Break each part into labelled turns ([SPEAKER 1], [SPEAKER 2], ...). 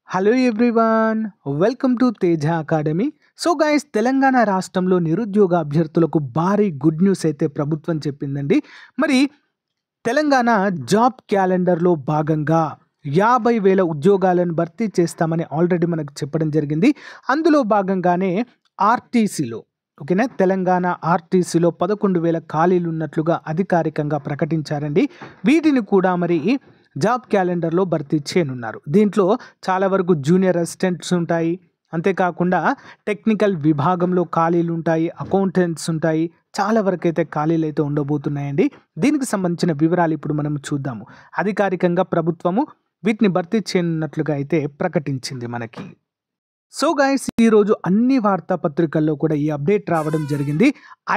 [SPEAKER 1] Hello everyone, welcome to Teja academy. So guys, Telangana రాష్ట్రంలో నిరుద్యోగ అభ్యర్థులకు భారీ గుడ్ న్యూస్ అయితే ప్రభుత్వం చెప్పిందండి. మరి తెలంగాణ జాబ్ క్యాలెండర్లో భాగంగా 50,000 ఉద్యోగాలను భర్తీ చేస్తామని ఆల్రెడీ మనకు చెప్పడం జరిగింది. అందులో భాగంగానే ఆర్టీసీలో ఓకేనా, తెలంగాణ ఆర్టీసీలో 11,000 ఖాళీలు ఉన్నట్లుగా అధికారికంగా ప్రకటించారండి. వీటిని కూడా మరి జాబ్ క్యాలెండర్లో భర్తీ చేయనున్నారు. దీంట్లో చాలా వరకు జూనియర్ అసిస్టెంట్స్ ఉంటాయి, అంతేకాకుండా టెక్నికల్ విభాగంలో ఖాళీలు ఉంటాయి, అకౌంటెంట్స్ ఉంటాయి, చాలా వరకు అయితే ఖాళీలు అయితే ఉండబోతున్నాయండి. దీనికి సంబంధించిన వివరాలు ఇప్పుడు మనం చూద్దాము. అధికారికంగా ప్రభుత్వము వీటిని భర్తీ చేయనున్నట్లుగా అయితే ప్రకటించింది మనకి. సో గైస్, ఈరోజు అన్ని వార్తాపత్రికల్లో కూడా ఈ అప్డేట్ రావడం జరిగింది.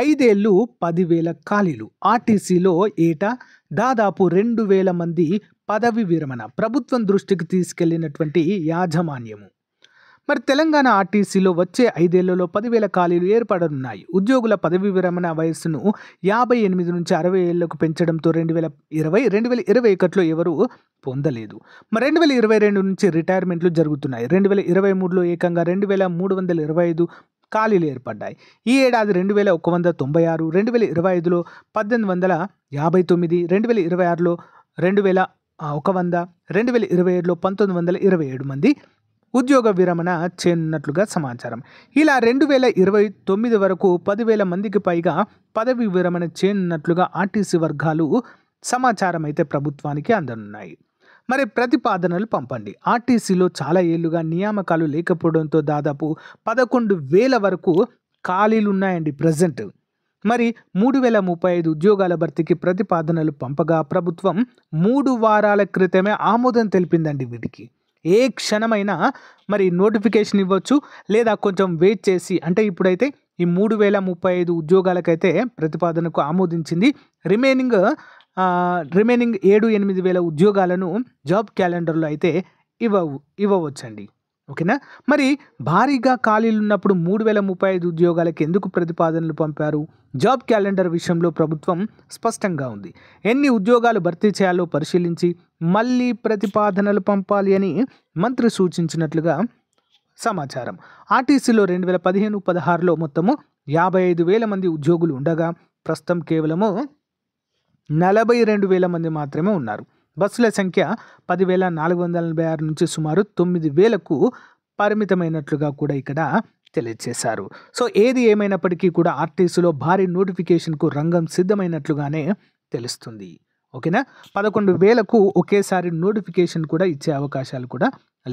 [SPEAKER 1] 5 ఏళ్ళు 10,000 ఖాళీలు. ఆర్టీసీలో ఏటా దాదాపు 2,000 మంది పదవి విరమణ ప్రభుత్వం దృష్టికి తీసుకెళ్లినటువంటి యాజమాన్యము. మరి తెలంగాణ ఆర్టీసీలో వచ్చే 5 ఏళ్లలో 10,000 ఖాళీలు ఏర్పడనున్నాయి. ఉద్యోగుల పదవి విరమణ వయస్సును 58 నుంచి 60 ఏళ్లకు పెంచడంతో 2021లో ఎవరు పొందలేదు. మరి 2022 నుంచి రిటైర్మెంట్లు జరుగుతున్నాయి. 2023లో ఏకంగా 2,325 ఖాళీలు ఏర్పడ్డాయి. ఈ ఏడాది 2,196, 2025లో 1,859, 2026లో 2,100, 2027లో 1,927 మంది ఉద్యోగ విరమణ చేయనున్నట్లుగా సమాచారం. ఇలా 2029 వరకు 10,000 మందికి పైగా పదవి విరమణ చేయనున్నట్లుగా ఆర్టీసీ వర్గాలు సమాచారం అయితే ప్రభుత్వానికి అందనున్నాయి. మరి ప్రతిపాదనలు పంపండి. ఆర్టీసీలో చాలా ఏళ్లుగా నియామకాలు లేకపోవడంతో దాదాపు 11,000 వరకు ఖాళీలు ఉన్నాయండి ప్రజెంట్. మరి 3,035 ఉద్యోగాల భర్తీకి ప్రతిపాదనలు పంపగా ప్రభుత్వం 3 వారాల క్రితమే ఆమోదం తెలిపిందండి. వీటికి ఏ క్షణమైనా మరి నోటిఫికేషన్ ఇవ్వచ్చు, లేదా కొంచెం వెయిట్ చేసి, అంటే ఇప్పుడైతే ఈ 3,035 ఉద్యోగాలకైతే ప్రతిపాదనకు ఆమోదించింది. రిమైనింగ్ 7-8 వేల ఉద్యోగాలను జాబ్ క్యాలెండర్లో అయితే ఇవ్వవచ్చండి. ఓకేనా. మరి భారీగా ఖాళీలు ఉన్నప్పుడు 3,035 ఉద్యోగాలకు ఎందుకు ప్రతిపాదనలు పంపారు? జాబ్ క్యాలెండర్ విషయంలో ప్రభుత్వం స్పష్టంగా ఉంది. ఎన్ని ఉద్యోగాలు భర్తీ చేయాలో పరిశీలించి మళ్ళీ ప్రతిపాదనలు పంపాలి అని మంత్రి సూచించినట్లుగా సమాచారం. ఆర్టీసీలో 2015-16లో మొత్తము 55,000 మంది ఉద్యోగులు ఉండగా ప్రస్తుతం కేవలము 42,000 మంది మాత్రమే ఉన్నారు. బస్సుల సంఖ్య 10,446 నుంచి సుమారు 9,000కు పరిమితమైనట్లుగా కూడా ఇక్కడ తెలియజేశారు. సో ఏది ఏమైనప్పటికీ కూడా ఆర్టీసీలో భారీ నోటిఫికేషన్కు రంగం సిద్ధమైనట్లుగానే తెలుస్తుంది. ఓకేనా. 11,000కు ఒకేసారి నోటిఫికేషన్ కూడా ఇచ్చే అవకాశాలు కూడా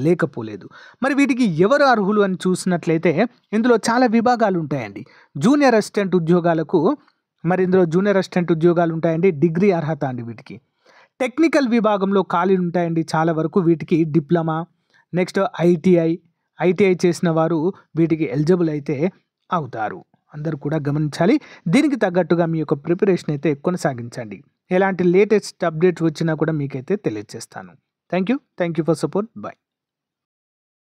[SPEAKER 1] లేకపోలేదు. మరి వీటికి ఎవరు అర్హులు అని చూసినట్లయితే ఇందులో చాలా విభాగాలు ఉంటాయండి. జూనియర్ అసిస్టెంట్ ఉద్యోగాలకు ఇందులో జూనియర్ అసిస్టెంట్ ఉద్యోగాలు ఉంటాయండి. డిగ్రీ అర్హత అండి వీటికి. టెక్నికల్ విభాగంలో ఖాళీలు ఉంటాయండి చాలా వరకు. వీటికి డిప్లొమా, నెక్స్ట్ ఐటీఐ చేసిన వారు వీటికి ఎలిజిబుల్ అయితే అవుతారు. అందరూ కూడా గమనించాలి. దీనికి తగ్గట్టుగా మీ యొక్క ప్రిపరేషన్ అయితే కొనసాగించండి. ఎలాంటి లేటెస్ట్ అప్డేట్స్ వచ్చినా కూడా మీకైతే తెలియజేస్తాను. Thank you for support. Bye.